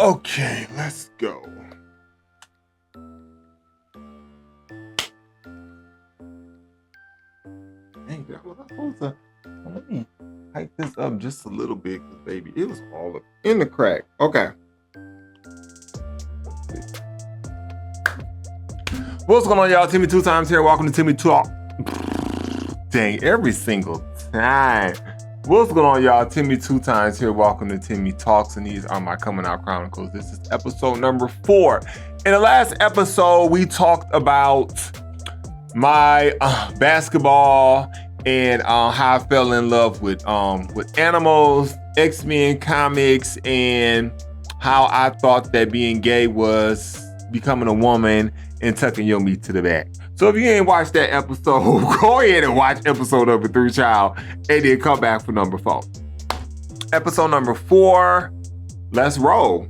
Okay, let's go. Dang, was I supposed to? Let me hype this up just a little bit, because baby, it was all up in the crack. Okay. What's going on, y'all? Timmy Two Times here. Welcome to Timmy Talk. Dang, every single time. What's going on, y'all? Timmy Two Times here. Welcome to Timmy Talks, and these are my coming out chronicles. This is episode number 4. In the last episode, we talked about my basketball and how I fell in love with animals, X-Men comics, and how I thought that being gay was becoming a woman and tucking your meat to the back. So if you ain't watched that episode, go ahead and watch episode number 3, child, and then come back for number 4. Episode number 4, let's roll.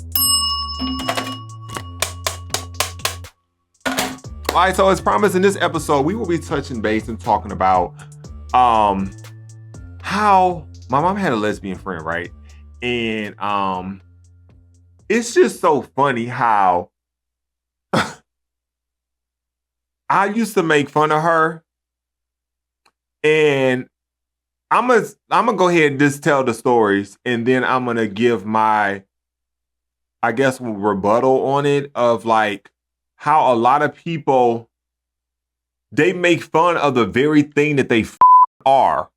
All right, so as promised, in this episode, we will be touching base and talking about how my mom had a lesbian friend, right? And it's just so funny how I used to make fun of her, and I'm gonna go ahead and just tell the stories, and then I'm gonna give my, I guess, rebuttal on it of like how a lot of people, they make fun of the very thing that they are.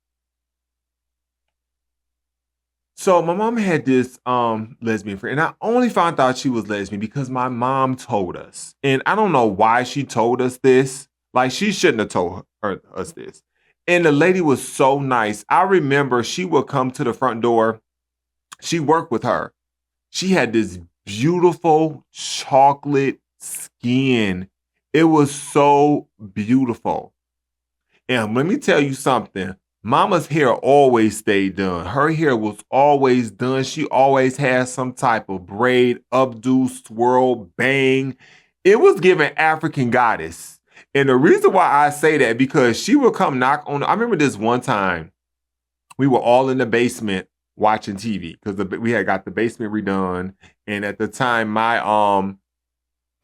So my mom had this lesbian friend, and I only found out she was lesbian because my mom told us. And I don't know why she told us this. Like, she shouldn't have told us this. And the lady was so nice. I remember she would come to the front door. She worked with her. She had this beautiful chocolate skin. It was so beautiful. And let me tell you something. Mama's hair always stayed done. Her hair was always done. She always had some type of braid, updo, swirl, bang. It was giving African goddess. And the reason why I say that, because she would come knock on. I remember this one time, we were all in the basement watching TV because we had got the basement redone. And at the time,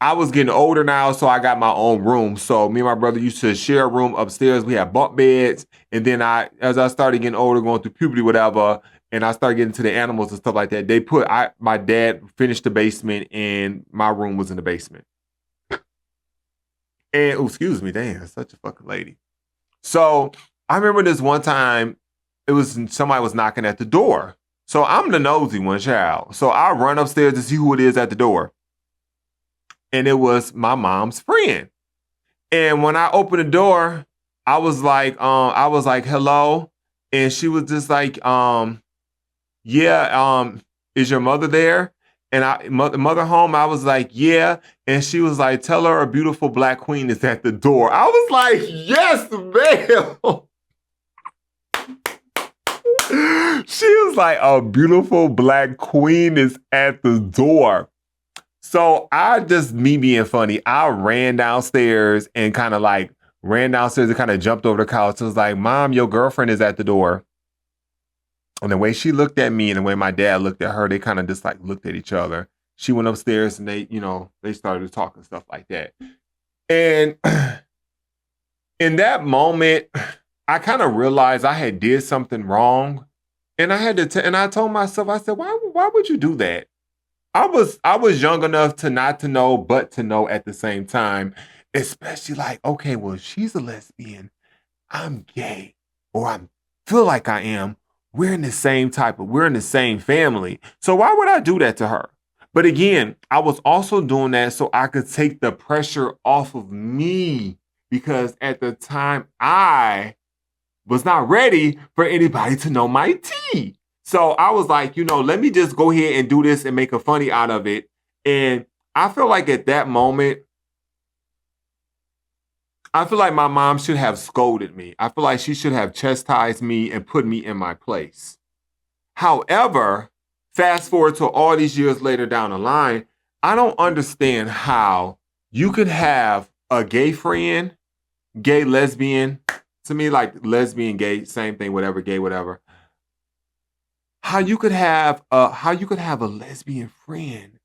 I was getting older now, so I got my own room. So me and my brother used to share a room upstairs. We had bunk beds. And then as I started getting older, going through puberty, whatever, and I started getting into the animals and stuff like that, my dad finished the basement, and my room was in the basement. And, excuse me, damn, such a fucking lady. So I remember this one time, somebody was knocking at the door. So I'm the nosy one, child. So I run upstairs to see who it is at the door. And it was my mom's friend. And when I opened the door, I was like, hello. And she was just like, yeah, is your mother there? And mother home? I was like, yeah. And she was like, tell her a beautiful black queen is at the door. I was like, yes, ma'am. She was like, a beautiful black queen is at the door. So me being funny, I ran downstairs and kind of jumped over the couch. I was like, Mom, your girlfriend is at the door. And the way she looked at me and the way my dad looked at her, they kind of just like looked at each other. She went upstairs and they started talking stuff like that. And in that moment, I kind of realized I had did something wrong. And I had to, and I told myself, I said, why would you do that? I was young enough to not to know, but to know at the same time, especially like, okay, well, she's a lesbian, I'm gay, or I feel like I am. We're in the same family. So why would I do that to her? But again, I was also doing that so I could take the pressure off of me, because at the time I was not ready for anybody to know my tea. So I was like, let me just go ahead and do this and make a funny out of it. And I feel like at that moment, I feel like my mom should have scolded me. I feel like she should have chastised me and put me in my place. However, fast forward to all these years later down the line, I don't understand how you could have a gay friend, gay, lesbian. To me, like lesbian, gay, same thing, whatever, gay, whatever. How you could have a lesbian friend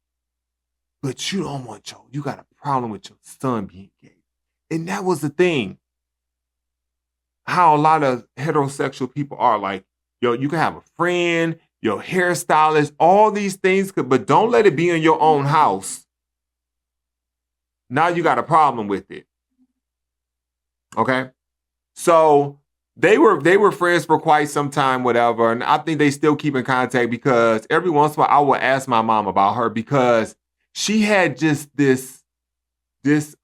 but you don't want you got a problem with your son being gay. And that was the thing. How a lot of heterosexual people are like, yo, you can have a friend, your hairstylist, all these things, but don't let it be in your own house. Now you got a problem with it. Okay? So they were friends for quite some time, whatever. And I think they still keep in contact because every once in a while I will ask my mom about her because she had just this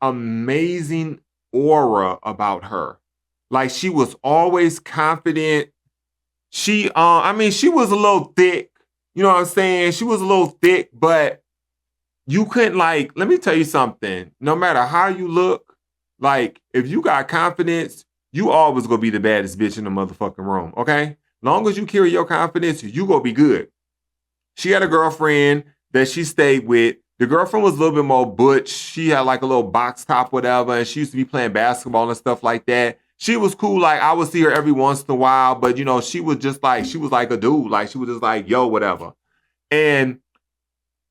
amazing aura about her. Like she was always confident. She she was a little thick. You know what I'm saying? She was a little thick, but you couldn't let me tell you something. No matter how you look, like if you got confidence, you always gonna be the baddest bitch in the motherfucking room, okay? Long as you carry your confidence, you gonna be good. She had a girlfriend that she stayed with. The girlfriend was a little bit more butch. She had like a little box top, whatever, and she used to be playing basketball and stuff like that. She was cool. Like I would see her every once in a while, but she was just like a dude. Like she was just like, yo, whatever. And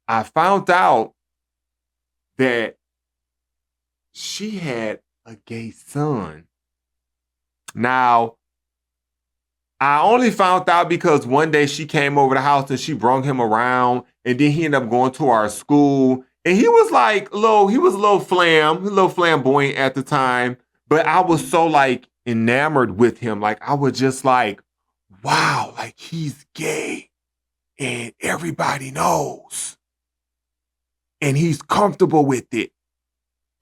I found out that she had a gay son. Now, I only found out because one day she came over the house and she brought him around, and then he ended up going to our school. And he was a little flamboyant at the time. But I was so enamored with him. Like I was just like, wow, like he's gay. And everybody knows. And he's comfortable with it.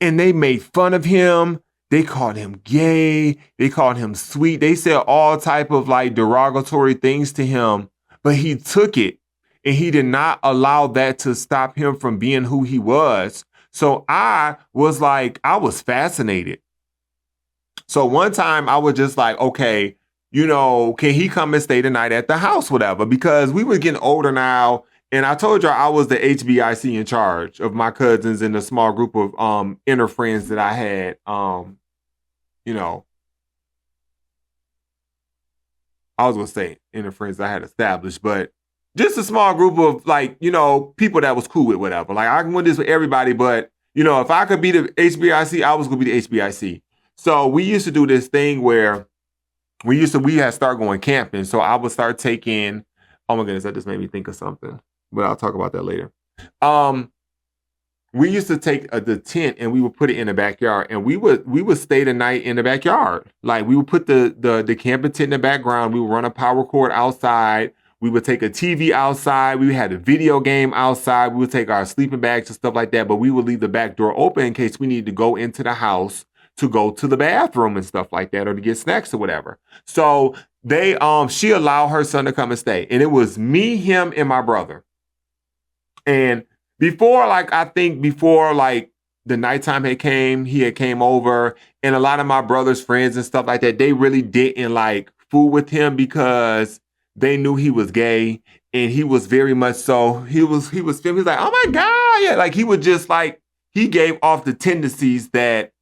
And they made fun of him. They called him gay. They called him sweet. They said all type of derogatory things to him, but he took it and he did not allow that to stop him from being who he was. So I was fascinated. So one time I was just like, okay, can he come and stay the night at the house, whatever? Because we were getting older now. And I told y'all I was the HBIC in charge of my cousins and a small group of inner friends that I had. I was gonna say inner friends I had established, but just a small group of people that was cool with whatever. Like I can win this with everybody, but if I could be the HBIC, I was gonna be the HBIC. So we used to do this thing where we had start going camping. So I would start taking. Oh my goodness, that just made me think of something. But I'll talk about that later. We used to take the tent and we would put it in the backyard, and we would stay the night in the backyard. Like we would put the camping tent in the background. We would run a power cord outside. We would take a TV outside. We had a video game outside. We would take our sleeping bags and stuff like that. But we would leave the back door open in case we needed to go into the house to go to the bathroom and stuff like that, or to get snacks or whatever. So she allowed her son to come and stay, and it was me, him, and my brother. And before the nighttime he had came over, and a lot of my brother's friends and stuff like that, they really didn't fool with him because they knew he was gay, and he was very much so. He was like, oh my God. Yeah. Like he would just he gave off the tendencies that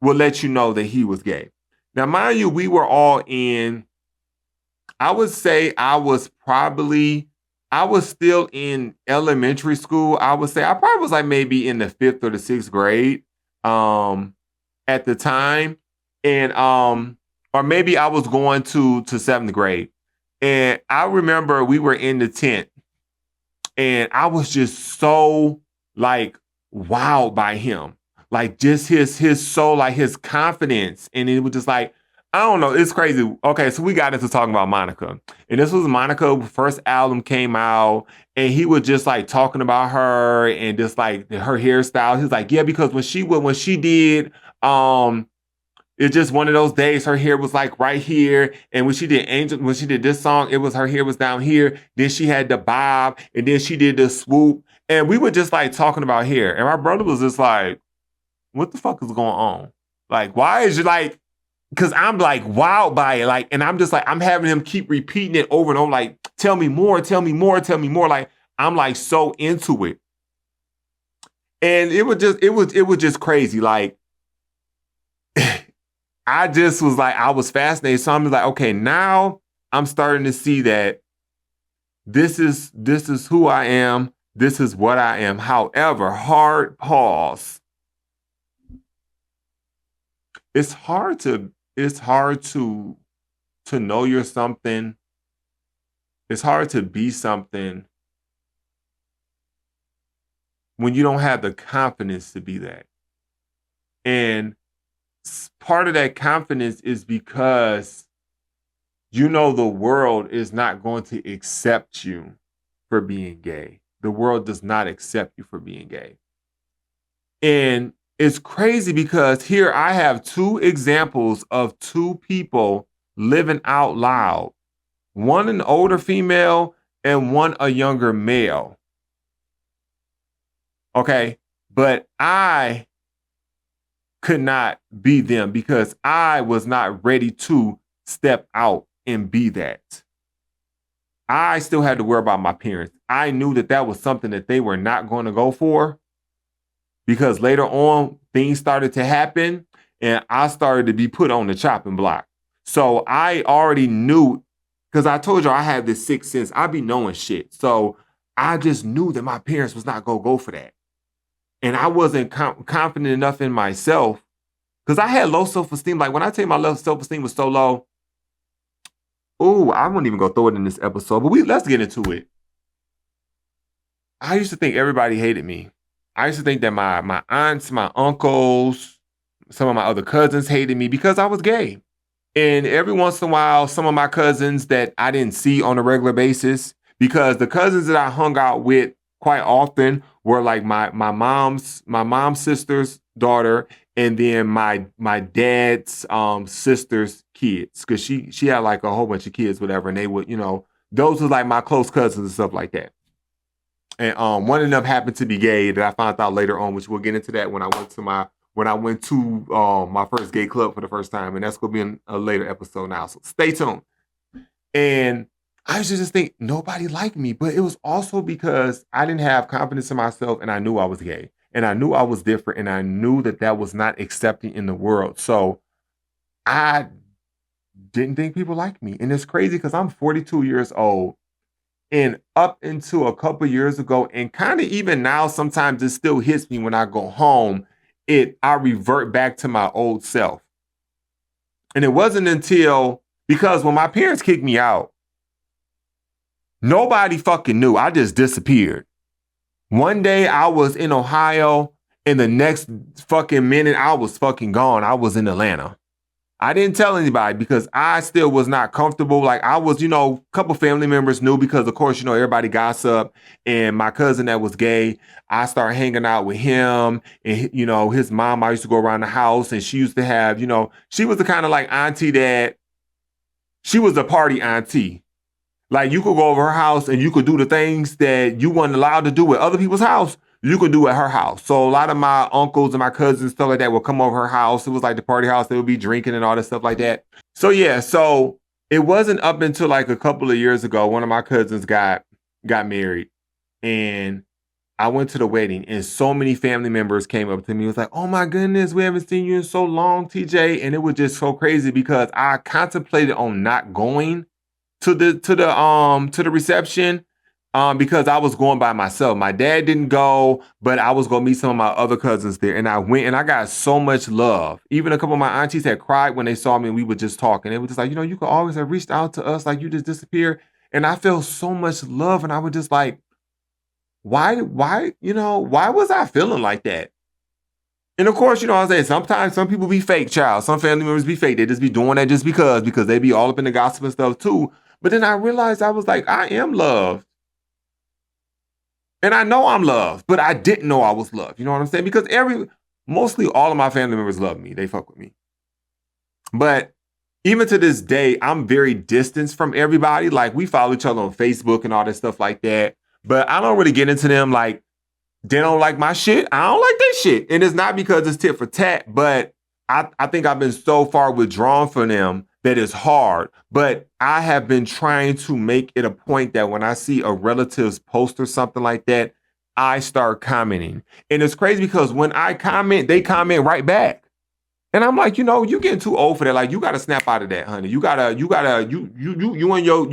would let you know that he was gay. Now, mind you, we were all I would say I was still in elementary school. I would say I probably was maybe in the 5th or the 6th grade at the time. And or maybe I was going to 7th grade. And I remember we were in the tent, and I was just so wowed by him. Just his soul, his confidence. And it was just I don't know. It's crazy. Okay, so we got into talking about Monica. And this was Monica's first album came out. And he was just talking about her and just her hairstyle. He was like, yeah, because when she did, it's just one of those days her hair was right here. And when she did this song, her hair was down here. Then she had the bob, and then she did the swoop. And we were just talking about hair. And my brother was just what the fuck is going on? Why is you because I'm wowed by it. And I'm just I'm having him keep repeating it over and over. Tell me more, tell me more, tell me more. I'm so into it. And it was just crazy. I just was I was fascinated. So I'm just okay, now I'm starting to see that this is who I am. This is what I am. However, hard pause. It's hard to know you're something. It's hard to be something when you don't have the confidence to be that. And part of that confidence is because you know the world is not going to accept you for being gay. The world does not accept you for being gay. And it's crazy because here I have two examples of two people living out loud. One an older female and one a younger male. Okay, but I could not be them because I was not ready to step out and be that. I still had to worry about my parents. I knew that that was something that they were not going to go for because later on things started to happen and I started to be put on the chopping block. So I already knew, because I told you I had this sixth sense. I be knowing shit. So I just knew that my parents was not going to go for that. And I wasn't confident enough in myself because I had low self-esteem. Like when I tell you my self-esteem was so low, I wouldn't even go throw it in this episode, but let's get into it. I used to think everybody hated me. I used to think that my aunts, my uncles, some of my other cousins hated me because I was gay. And every once in a while, some of my cousins that I didn't see on a regular basis, because the cousins that I hung out with quite often were like my mom's sister's daughter, and then my dad's sister's kids, because she had like a whole bunch of kids, whatever, and they would, those were like my close cousins and stuff like that. And one of them happened to be gay that I found out later on, which we'll get into that when I went to my first gay club for the first time, and that's gonna be in a later episode now. So stay tuned. And I used to just think nobody liked me, but it was also because I didn't have confidence in myself, and I knew I was gay, and I knew I was different, and I knew that that was not accepted in the world. So I didn't think people liked me, and it's crazy because I'm 42 years old. And up until a couple years ago, and kind of even now, sometimes it still hits me when I go home, I revert back to my old self. And it wasn't until, because when my parents kicked me out, nobody fucking knew. I just disappeared. One day I was in Ohio, and the next fucking minute I was fucking gone. I was in Atlanta. I didn't tell anybody because I still was not comfortable. Like I was, a couple family members knew because of course, everybody gossiped. And my cousin that was gay, I started hanging out with him and, his mom, I used to go around the house and she used to have, she was the kind of like auntie that she was a party auntie. Like you could go over her house and you could do the things that you weren't allowed to do at other people's house. You could do at her house. So a lot of my uncles and my cousins, stuff like that, would come over her house. It was like the party house. They would be drinking and all that stuff like that. So yeah, so it wasn't up until like a couple of years ago, one of my cousins got married, and I went to the wedding, and so many family members came up to me. It was like, "Oh my goodness, we haven't seen you in so long, TJ." And it was just so crazy because I contemplated on not going to the reception. Because I was going by myself. My dad didn't go, but I was going to meet some of my other cousins there. And I went and I got so much love. Even a couple of my aunties had cried when they saw me and we were just talking. They were just like, you could always have reached out to us, like you just disappeared. And I felt so much love. And I was just like, why was I feeling like that? And of course, I was saying sometimes some people be fake, child. Some family members be fake. They just be doing that just because they be all up in the gossip and stuff too. But then I realized I was like, I am loved. And I know I'm loved, but I didn't know I was loved. You know what I'm saying? Because mostly all of my family members love me. They fuck with me. But even to this day, I'm very distanced from everybody. Like we follow each other on Facebook and all that stuff like that. But I don't really get into them. Like they don't like my shit. I don't like their shit. And it's not because it's tit for tat, but I think I've been so far withdrawn from them that is hard. But I have been trying to make it a point that when I see a relative's post or something like that, I start commenting. And it's crazy because when I comment, they comment right back. And I'm like, you getting too old for that. Like, you got to snap out of that, honey. You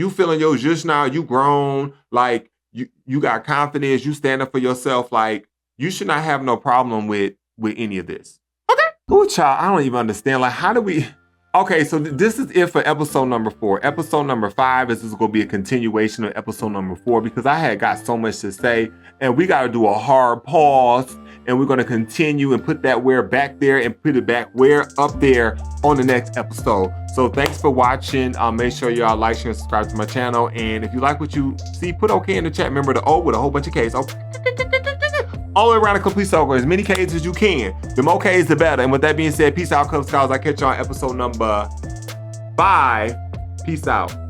feeling your just now, you grown. Like, you got confidence, you stand up for yourself, like you should not have no problem with any of this. Okay. Ooh, child, I don't even understand. Like, how do we? Okay, so this is it for episode number 4. Episode number 5 is going to be a continuation of episode number 4 because I had got so much to say, and we got to do a hard pause, and we're going to continue and put that where back there and put it back where up there on the next episode. So thanks for watching. Make sure y'all like, share, and subscribe to my channel. And if you like what you see, put okay in the chat. Remember the O with a whole bunch of K's. All the way around the complete circle, as many K's as you can. The more K's, the better. And with that being said, peace out, Cub Scouts. I'll catch y'all on episode number 5. Peace out.